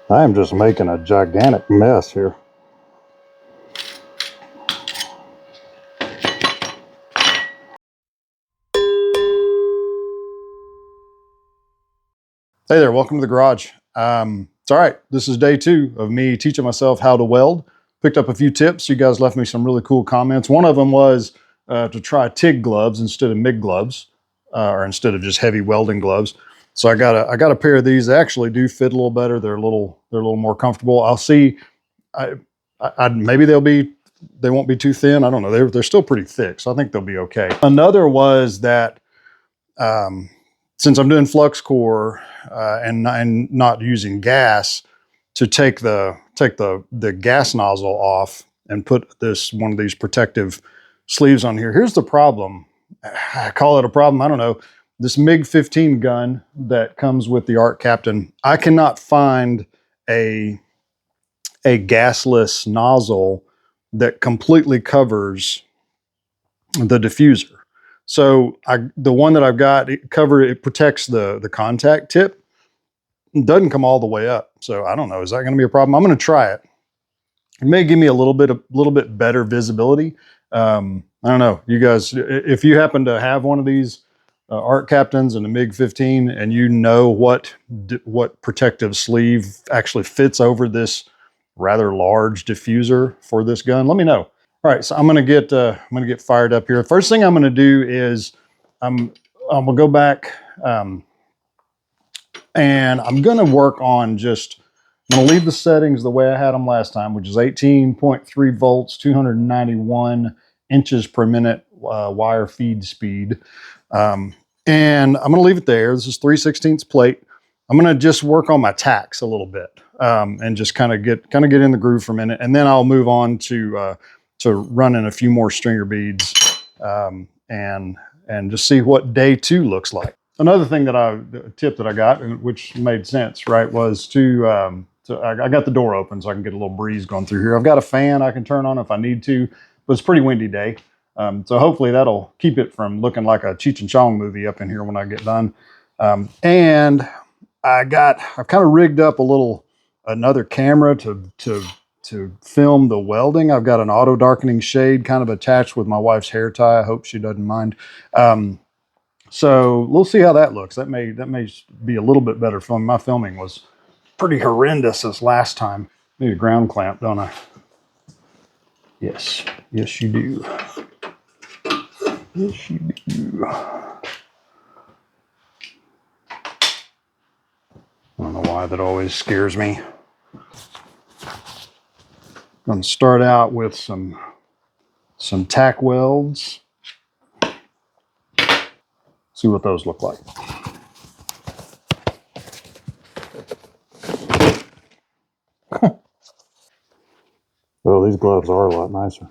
I am just making a gigantic mess here. Hey there, welcome to the garage. It's all right. This is day 2 of me teaching myself how to weld. Picked up a few tips. You guys left me some really cool comments. One of them was to try TIG gloves instead of MIG gloves, or instead of just heavy welding gloves. So I got a pair of these. They actually do fit a little better. They're a little more comfortable. I'll see. Maybe they won't be too thin. I don't know. They're still pretty thick, so I think they'll be okay. Another was that since I'm doing flux core and not using gas, to take the gas nozzle off and put one of these protective sleeves on here. Here's the problem. I call it a problem. I don't know. This MiG-15 gun that comes with the ArcCaptain, I cannot find a gasless nozzle that completely covers the diffuser. So the one that I've got, it protects the contact tip. It doesn't come all the way up. So I don't know. Is that going to be a problem? I'm going to try it. It may give me a little bit better visibility. I don't know. You guys, if you happen to have one of these ArcCaptains and a MiG-15, and you know what protective sleeve actually fits over this rather large diffuser for this gun, let me know. All right, so I'm gonna get fired up here. First thing I'm gonna do is I'm gonna go back and I'm gonna work on I'm gonna leave the settings the way I had them last time, which is 18.3 volts, 291 inches per minute wire feed speed. And I'm gonna leave it there. This is 3/16 plate. I'm gonna just work on my tacks a little bit and just kind of get in the groove for a minute, and then I'll move on to running a few more stringer beads and just see what day 2 looks like. Another thing tip that I got, which made sense, right, was I got the door open so I can get a little breeze going through here. I've got a fan I can turn on if I need to, but it's a pretty windy day. So hopefully that'll keep it from looking like a Cheech and Chong movie up in here when I get done. And I've kind of rigged up another camera to film the welding. I've got an auto darkening shade kind of attached with my wife's hair tie. I hope she doesn't mind. So we'll see how that looks. That may be a little bit better film. My filming was pretty horrendous this last time. Need a ground clamp, don't I? Yes, you do. Yes, you do. I don't know why that always scares me. I'm going to start out with some tack welds. See what those look like. Oh, these gloves are a lot nicer.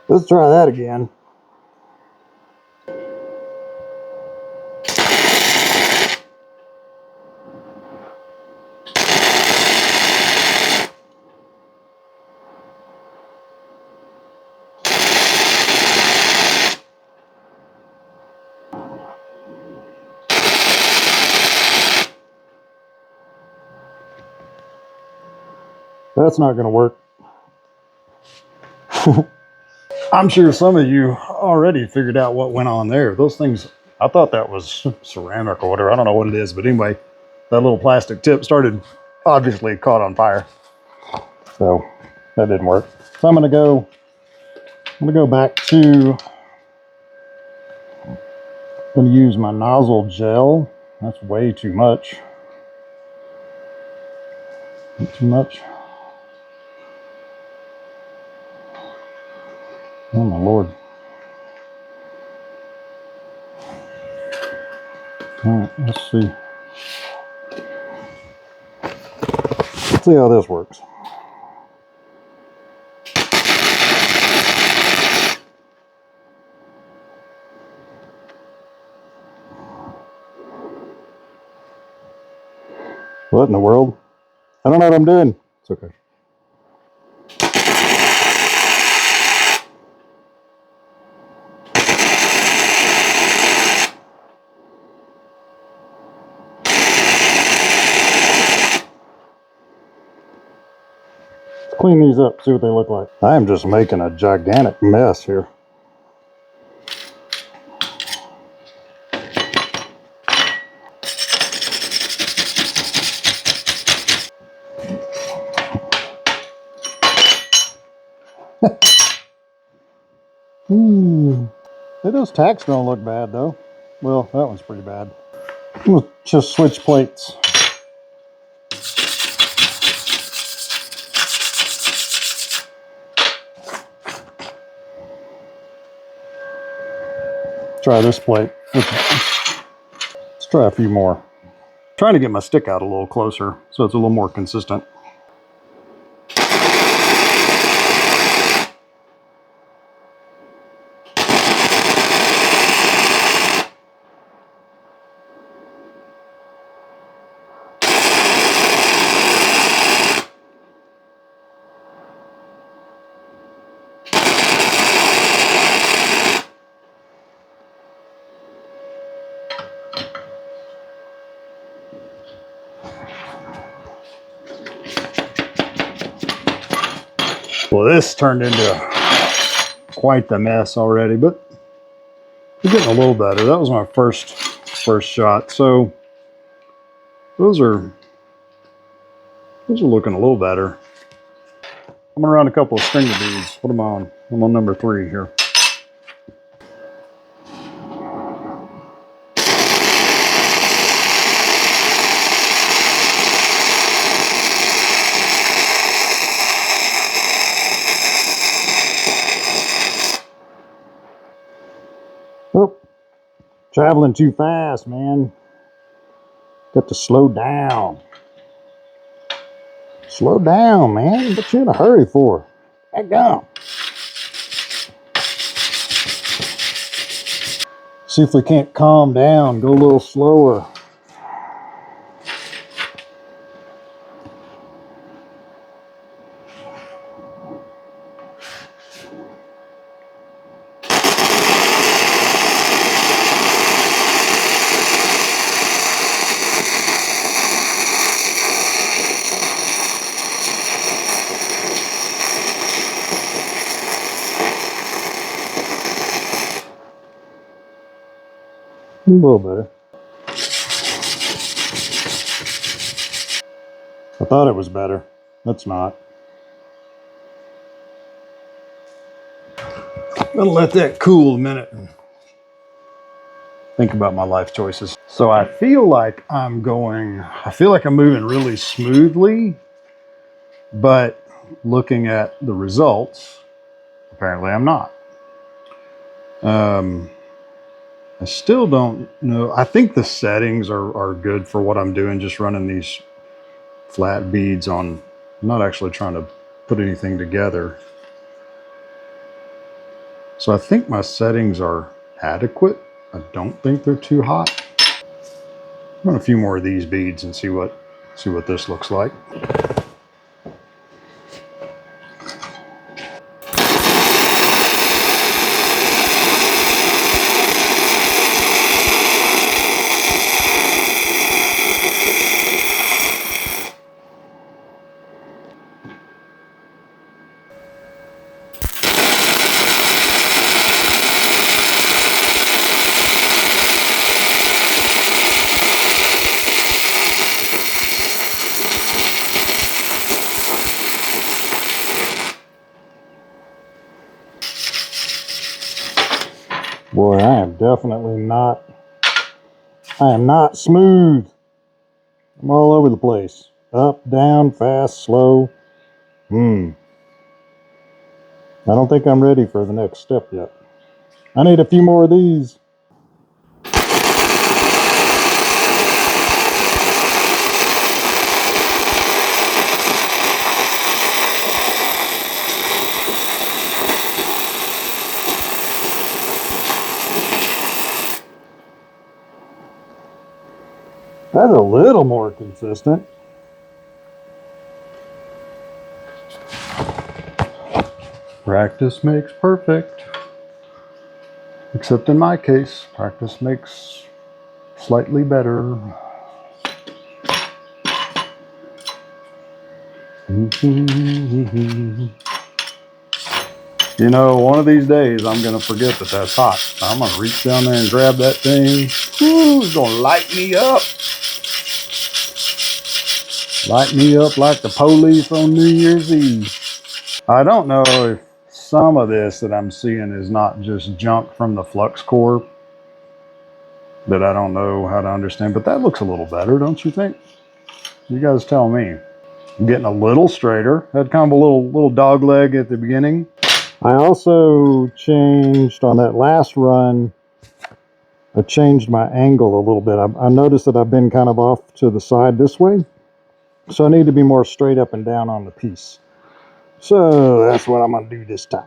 Let's try that again. That's not going to work. I'm sure some of you already figured out what went on there. Those things, I thought that was ceramic or whatever. I don't know what it is, but anyway, that little plastic tip obviously caught on fire. So that didn't work. So I'm going to go back to, I'm going to use my nozzle gel. That's way too much. Too much. Oh my Lord. All right, let's see. Let's see how this works. What in the world? I don't know what I'm doing. It's okay. Let's clean these up, see what they look like. I am just making a gigantic mess here. Hey, those tacks don't look bad though. Well, that one's pretty bad. We'll just switch plates. Try this plate. Let's try a few more. I'm trying to get my stick out a little closer so it's a little more consistent. Well, this turned into quite the mess already, but we're getting a little better. That was my first shot, so those are looking a little better. I'm gonna run a couple of stringer beads. What am I on? I'm on number 3 here. Oh, traveling too fast, man. Got to slow down. Slow down, man. What you in a hurry for? Heck down. See if we can't calm down. Go a little slower. A little better. I thought it was better. That's not. I'm gonna let that cool a minute and think about my life choices. So I feel like I'm moving really smoothly, but looking at the results, apparently I'm not. I still don't know. I think the settings are good for what I'm doing, just running these flat beads on. I'm not actually trying to put anything together. So I think my settings are adequate. I don't think they're too hot. Run a few more of these beads and see what this looks like. Boy, I am not smooth. I'm all over the place. Up, down, fast, slow. I don't think I'm ready for the next step yet. I need a few more of these. That's a little more consistent. Practice makes perfect. Except in my case, practice makes slightly better. You know, one of these days I'm going to forget that that's hot. I'm going to reach down there and grab that thing. Ooh, it's going to light me up. Light me up like the police on New Year's Eve. I don't know if some of this that I'm seeing is not just junk from the flux core that I don't know how to understand, but that looks a little better, don't you think? You guys tell me. I'm getting a little straighter. Had kind of a little dog leg at the beginning. I also changed on that last run. I changed my angle a little bit. I noticed that I've been kind of off to the side this way, so I need to be more straight up and down on the piece. So that's what I'm going to do this time.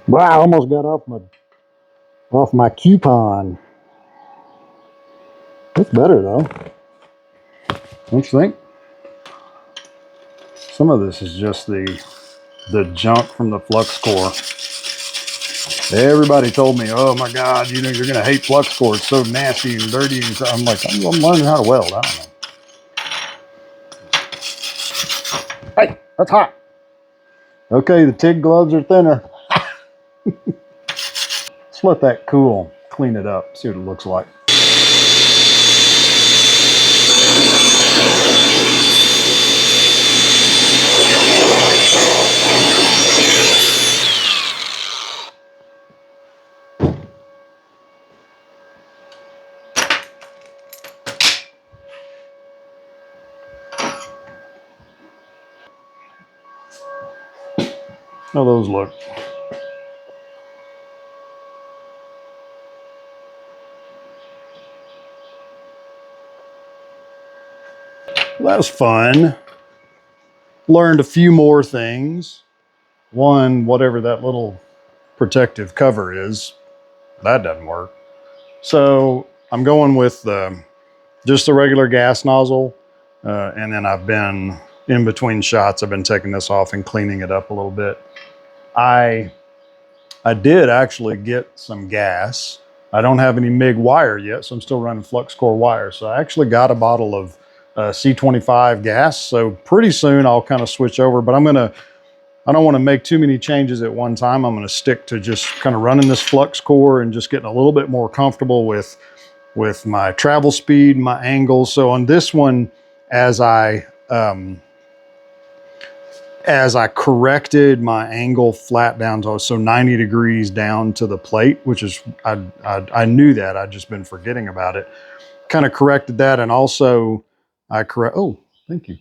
Wow, I almost got off my coupon. It's better though. Don't you think? Some of this is just the junk from the flux core. Everybody told me, oh my God, you know, you're going to hate flux core. It's so nasty and dirty. And I'm like, I'm learning how to weld. I don't know. Hey, that's hot. Okay, the TIG gloves are thinner. Let's let that cool, clean it up, see what it looks like. How those look? Well, that was fun. Learned a few more things. One, whatever that little protective cover is, that doesn't work. So I'm going with just the regular gas nozzle. And then I've been, in between shots, I've been taking this off and cleaning it up a little bit. I did actually get some gas. I don't have any MIG wire yet, so I'm still running flux core wire. So I actually got a bottle of C25 gas. So pretty soon I'll kind of switch over, but I don't want to make too many changes at one time. I'm going to stick to just kind of running this flux core and just getting a little bit more comfortable with my travel speed, my angles. So on this one, as I corrected my angle flat down to so 90 degrees down to the plate, which is I knew that, I'd just been forgetting about it. Kind of corrected that, and also thank you.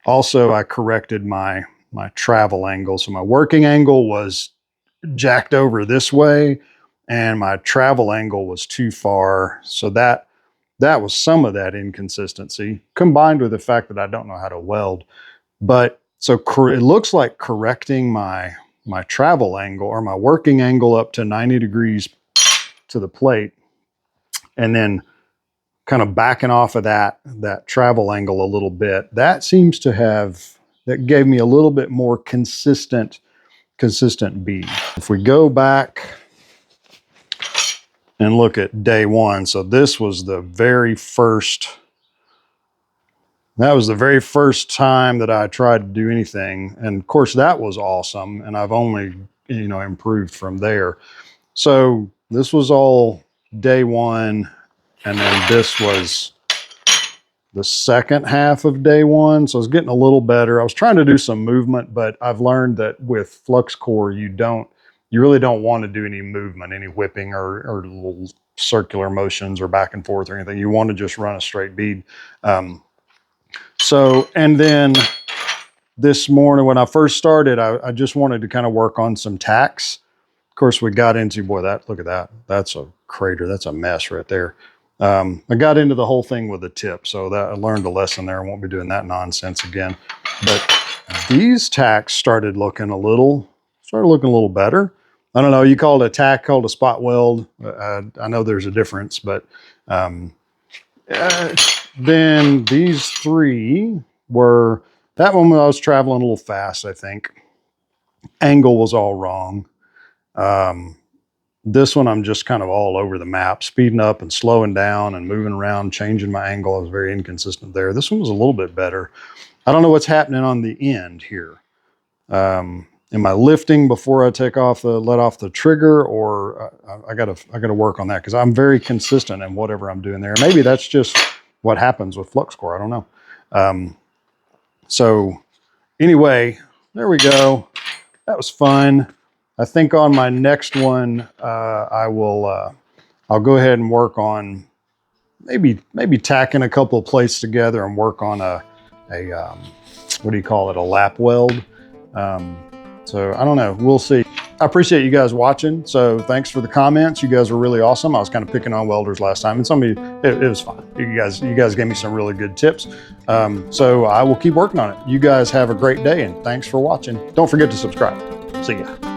Also, I corrected my travel angle. So my working angle was jacked over this way, and my travel angle was too far. So that was some of that inconsistency, combined with the fact that I don't know how to weld. But so it looks like correcting my travel angle or my working angle up to 90 degrees to the plate, and then kind of backing off of that travel angle a little bit. That gave me a little bit more consistent bead. If we go back and look at day one, so this was the very first. That was the very first time that I tried to do anything. And of course that was awesome. And I've only, improved from there. So this was all day one. And then this was the second half of day one. So I was getting a little better. I was trying to do some movement, but I've learned that with flux core, you really don't want to do any movement, any whipping or little circular motions or back and forth or anything. You want to just run a straight bead. So, and then this morning when I first started, I just wanted to kind of work on some tacks. Of course, we got into, boy, look at that. That's a crater. That's a mess right there. I got into the whole thing with a tip. So that I learned a lesson there. I won't be doing that nonsense again. But these tacks started looking a little better. I don't know. You call it a tack, called a spot weld. I know there's a difference, but then these three were That one I was traveling a little fast, I think. Angle was all wrong. This one I'm just kind of all over the map, speeding up and slowing down and moving around, changing my angle. I was very inconsistent there. This one was a little bit better. I don't know what's happening on the end here. Am I lifting before I take off let off the trigger, or I gotta work on that, because I'm very consistent in whatever I'm doing there. Maybe that's just what happens with flux core. I don't know. So anyway, there we go. That was fun. I think on my next one, I'll go ahead and work on maybe tacking a couple of plates together and work on a what do you call it? A lap weld. So I don't know, we'll see. I appreciate you guys watching. So thanks for the comments. You guys were really awesome. I was kind of picking on welders last time, and it was fine. You guys gave me some really good tips. So I will keep working on it. You guys have a great day, and thanks for watching. Don't forget to subscribe. See ya.